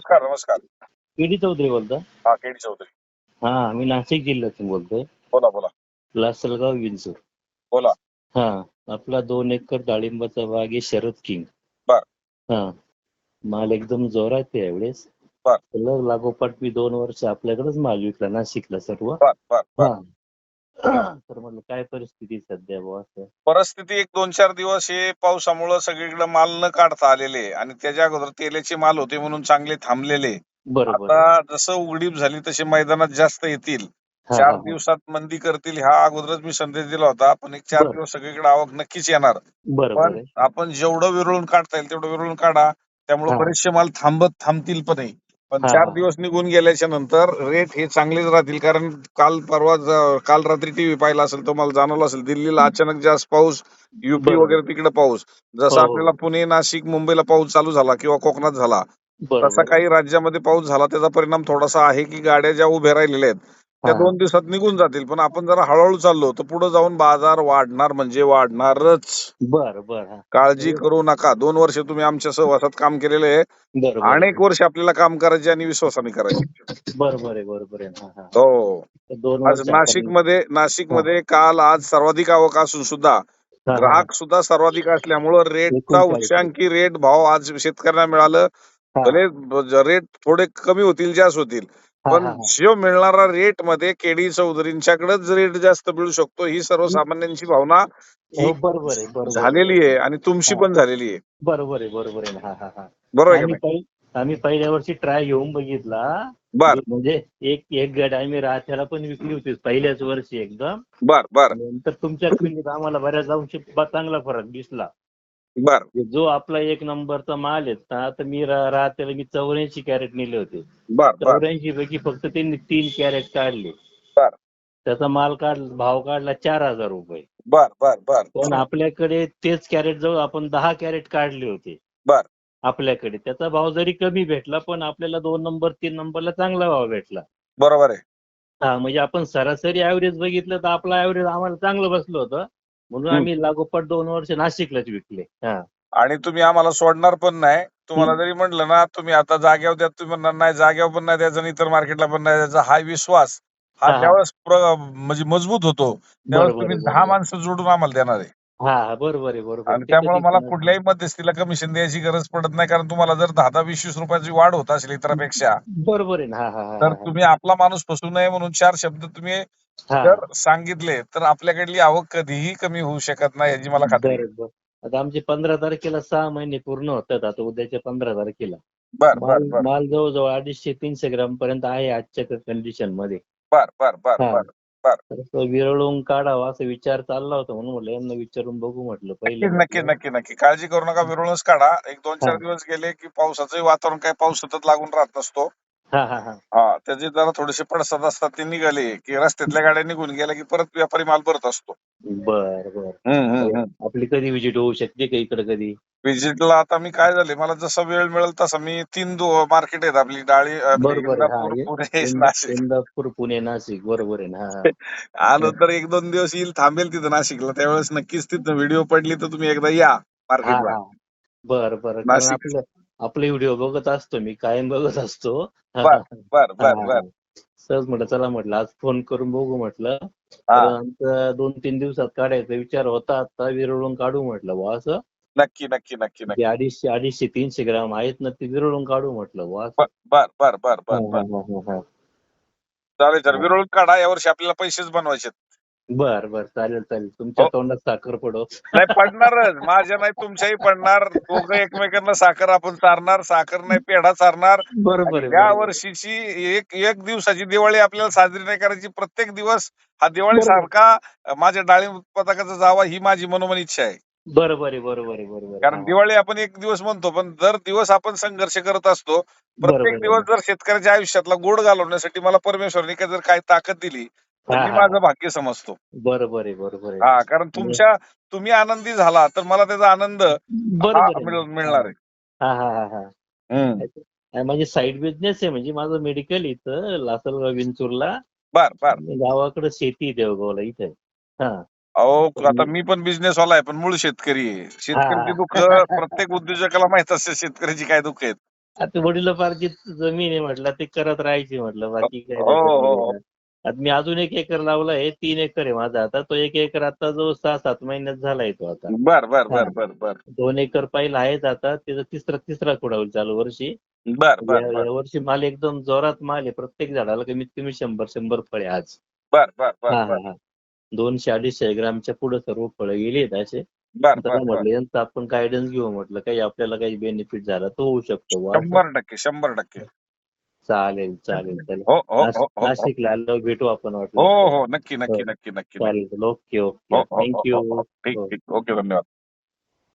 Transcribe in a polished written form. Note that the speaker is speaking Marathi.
नमस्कार नमस्कार. केडी चौधरी बोलता? हा केडी चौधरी. हा, मी नाशिक जिल्ह्यातून बोलतोय. बोला बोला लासलगाव विंचूर. बोला. हा, आपला 2 एकर डाळिंबाचा बाग आहे, शरद किंग. बर हा, माल एकदम जोरात आहे यावेळेस. बर त्याला लागोपाठ मी 2 वर्ष आपल्याकडेच माल विकला, नाशिकला सर्व. बर बर बर. हा. तर म्हणलं काय परिस्थिती सध्या बुवा असं. परिस्थिती एक 2-4 दिवस हे पावसामुळे सगळीकडे माल न काढता आलेले आणि त्याच्या अगोदर तेलाचे माल होते म्हणून चांगले थांबलेले. बरोबर आहे. आता जसं उघडीप झाली तसे मैदानात जास्त येतील. हा चार हा हा. दिवसात मंदी करतील ह्या अगोदरच मी संदेश दिला होता. पण एक 4 बर दिवस सगळीकडे आवक नक्कीच येणार. बरोबर पण आहे. आपण जेवढं विरळून काढता येईल तेवढं विरळून काढा. त्यामुळे हा बरेचसे माल थांबतील पण नाही. पण हा 4 हा. दिवस निघून गेल्याच्या नंतर रेट हे चांगलेच राहतील. कारण काल रात्री टीव्ही पाहिला असेल तर मला जाणवलं असेल दिल्लीला अचानक जास्त पाऊस, युपी बरोबर. वगैरे तिकडे पाऊस. हो जसा आपल्याला हो. पुणे, नाशिक, मुंबईला पाऊस चालू झाला किंवा कोकणात झाला, तसा बरोबर आहे. काही राज्यामध्ये पाऊस झाला. त्याचा परिणाम थोडासा आहे की गाड्या ज्या उभ्या राहिलेल्या आहेत त्या हा हा. 2 दिवसात निघून जातील. पण आपण जरा हळूहळू चाललो तर पुढे जाऊन बाजार वाढणार म्हणजे वाढणारच. बर बर. हा. काळजी करू नका. 2 वर्ष तुम्ही आमच्या सहवासात काम केलेले आहे. बरोबर अनेक आहे. वर्ष आपल्याला काम करायचे आणि विश्वासाने करायचे. बरोबर आहे, बरोबर आहे. हा हा. हो. तर 2 वर्ष आज आपण. हा नाशिकमध्ये काल आज सर्वाधिक आवक असून सुद्धा हा हा हा. ग्राहक सुद्धा सर्वाधिक असल्यामुळं रेटचा 39 उच्चांकी रेट भाव आज शेतकऱ्यांना मिळालं. हा भले रेट थोडे कमी होतील, जास्त होतील, हा पण हा हा. जो मिळणारा रेट मध्ये केडी चौधरींच्याकडेच रेट जास्त मिळू शकतो ही सर्वसामान्यांची भावना ही हो, बरोबर आहे, बरोबर आहे, झालेली आहे बरोबर. आणि तुमची हा, पण झालेली आहे. बरोबर आहे, बरोबर आहे. हा हा हा. बरोबर आहे का आम्ही नाही? आम्ही पहिल्या वर्षी ट्राय घेऊन बघितला. बर म्हणजे एक एक गाडी आम्ही राहत्याला पण विकली होती पहिल्याच वर्षी एकदम. बर बर नंतर तुमच्या क्लिनिक आम्हाला बऱ्याच अंशी चांगला फरक दिसला. बर जो आपला 1 नंबरचा माल आहे ना, तर मी राहत्याला मी 84 कॅरेट नेले होते. बर बर 84 पैकी फक्त त्यांनी 3 कॅरेट काढले. बर त्याचा माल भाव काढला 4,000 रुपये. बर बर बर पण आपल्याकडे तेच कॅरेट जवळ आपण 10 कॅरेट काढले होते बर आपल्याकडे. त्याचा भाव जरी कमी भेटला पण आपल्याला 2 नंबर 3 नंबरला चांगला भाव भेटला. बरोबर आहे. हा, म्हणजे आपण सरासरी ऍव्हरेज बघितलं तर आपला ऍव्हरेज आम्हाला चांगलं बसलं होतं. म्हणून हम्म. आम्ही लागोपाठ 2 वर्ष नाशिकलाच विकले. हा. आणि तुम्ही आम्हाला सोडणार पण नाही. तुम्हाला हम्म. जरी म्हटलं ना तुम्ही आता जाग्यावर द्या, तुम्ही म्हणणार नाही जाग्यावर पण नाही द्यायचं आणि इतर मार्केटला पण नाही द्यायचा. हा विश्वास हा हा हा. ज्यावेळेस म्हणजे मजबूत होतो त्यावेळेस बरोबर तुम्ही आहे, 10 बरोबर. माणसं जोडून आम्हाला देणार आहे. हा हा, बरोबर आहे, बरोबर आहे. आणि ते त्यामुळे कधी मला पण असतं. कुठल्याही मध्यस्थीला कमिशन द्यायची गरज पडत नाही. कारण तुम्हाला जर 10-10, 20-20 रुपयाची वाढ होत असेल इतरांपेक्षा, बरोबर आहे ना. हा हा तर हा हा तुम्ही आपला माणूस फसू नये म्हणून 4 शब्द तुम्ही हा. जर सांगितले तर आपल्याकडली आवक कधीही कमी होऊ शकत नाही याची मला खात्री आहे. बरोबर. आता आमचे 15 तारखेला 6 महिने पूर्ण होतात. आता उद्याच्या 15 तारखेला बर बर माल बर माल जवळजवळ 250-300 ग्राम पर्यंत आहे आजच्या कंडिशन मध्ये. बर बर बर हा. बर बर. तर तो विरळून काढावा असा विचार चालला होता. म्हणून म्हटलं यांना विचारून बघू म्हटलं नक्की पहिलं नक्की म्हटलं. नक्की नक्की काळजी करू नका. विरळूनच काढा. एक हा 2-4 दिवस गेले की पावसाचंही वातावरण काही पाऊस सतत लागून राहत नसतो. हा हा हा. हा, त्याचे जरा थोडेसे पडसाद असतात ते निघाले की रस्त्यातल्या गाड्या निघून गेल्या की परत व्यापारी माल भरत असतो. बर बर. हम्म. आपली कधी विजिट होऊ शकते का इकडे कधी? व्हिजिटला आता मी काय झाले, मला जसा वेळ मिळेल तसा मी 3 मार्केट आहेत आपली आपली बरोबर आहे. हा. इंदापूर, पुणे, नाशिक. इंदापूर, पुणे, नाशिक. बरोबर आहे ना. हा आलो तर 1-2 दिवस येईल, थांबेल तिथं नाशिकला. त्यावेळेस नक्कीच तिथं व्हिडिओ पडली तर तुम्ही एकदा या हा मार्केटला. हा. बर बर. कारण नाशिक. आपले व्हिडिओ बघत असतो, मी कायम बघत असतो. हा बर हा बर हा बर हा. बर. सहज म्हटलं चला म्हटलं आज फोन करून बघू म्हटलं. हा, तर आमचा 2-3 दिवसात काढायचा विचार होता. आता विरळून काढू म्हटलं बुवा असं. नक्की नक्की नक्की जे नक्की. 250-300 ग्राम आहेत ना, ते विरळून काढू म्हटलं बुवा असं. बर बर बर बर हा बर बर. हा हा हा हा. चालेल सर, हा. विरळून काढा. यावर्षी आपल्याला पैसेच बनवायचे. बर बर. चालेल चालेल. तुमच्या हो, तोंडात साखर पडो. नाही पडणारच. माझ्या नाही तुमच्याही पडणार. दोघं एकमेकांना साखर आपण चारणार. साखर नाही पेढा चारणार. बरोबर आणि आहे, या बरोबर आहे. वर्षीची एक एक दिवसाची दिवाळी आपल्याला साजरी नाही करायची. प्रत्येक दिवस हा दिवाळी बरोबर सारखा माझ्या डाळिंब उत्पादकाचा जावा ही माझी मनोमन इच्छा आहे. बरोबर आहे, बरोबर आहे, बरोबर आहे. कारण हा हा. दिवाळी आपण एक दिवस म्हणतो, पण दर दिवस आपण संघर्ष करत असतो. प्रत्येक बरोबर आहे दिवस ना. जर शेतकऱ्याच्या आयुष्यातला गोड घालवण्यासाठी मला परमेश्वराने जर काही ताकद दिली तर हा मी हा हा. माझं भाग्य समजतो. बरोबर आहे, बरोबर आहे. हा, कारण आणि तुम्ही आनंदी झाला तर मला त्याचा आनंद हा बरोबर आहे ना. मिळणार आहे. हा हा हा हा. हम्म. माझी साईड बिझनेस आहे, म्हणजे माझं मेडिकल इथं लासलगाव विंचूरला. बर बर. गावाकडे शेती आहे देवगावला इथे. हा. अहो, तर आता मी पण बिझनेसवाला आहे पण मूळ शेतकरी आहे. हा शेतकऱ्याची दुःख हा. प्रत्येक उद्योजकाला माहित असते शेतकऱ्याची काय दुःख आहेत. आता वडिलोपार्जित जमीन आहे म्हटलं ते करत राहायची म्हटलं बाकी काय हो हो त्याच्यामध्ये हो. ना. आता मी अजून 1 एकर लावला आहे 3 एकर आहे माझा आता तो 1 एकर आता जो 6-7 महिन्यात झालाय तो आता. बर बर हा बर बर बर 2 एकर पहिला आहेच आता त्याचा तिसरा खुडा होईल चालू वर्षी. बर बर बर या वर्षी माल एकदम जोरात माल आहे प्रत्येक झाडाला कमीत कमी 100 फळे आज. बर बर बर हा बर हा हा 200-250 ग्रामच्या पुढे सर्व फळं गेलीत असे. बर बर त्याला बर म्हटलं यांचा आपण गायडन्स घेऊ म्हटलं काही आपल्याला काही बेनिफिट झाला तो होऊ शकतो बुवा असं. 100% चालेल चालेल चालेल. हो हो हो हो हो नाशिकला आल्यावर भेटू आपण हो वाटलं तर. हो नक्की हो नक्की नक्की नक्की नक्की चालेल ओके हो ओके हो हो थँक्यू. हो हो. ठीक ठीक ओके धन्यवाद.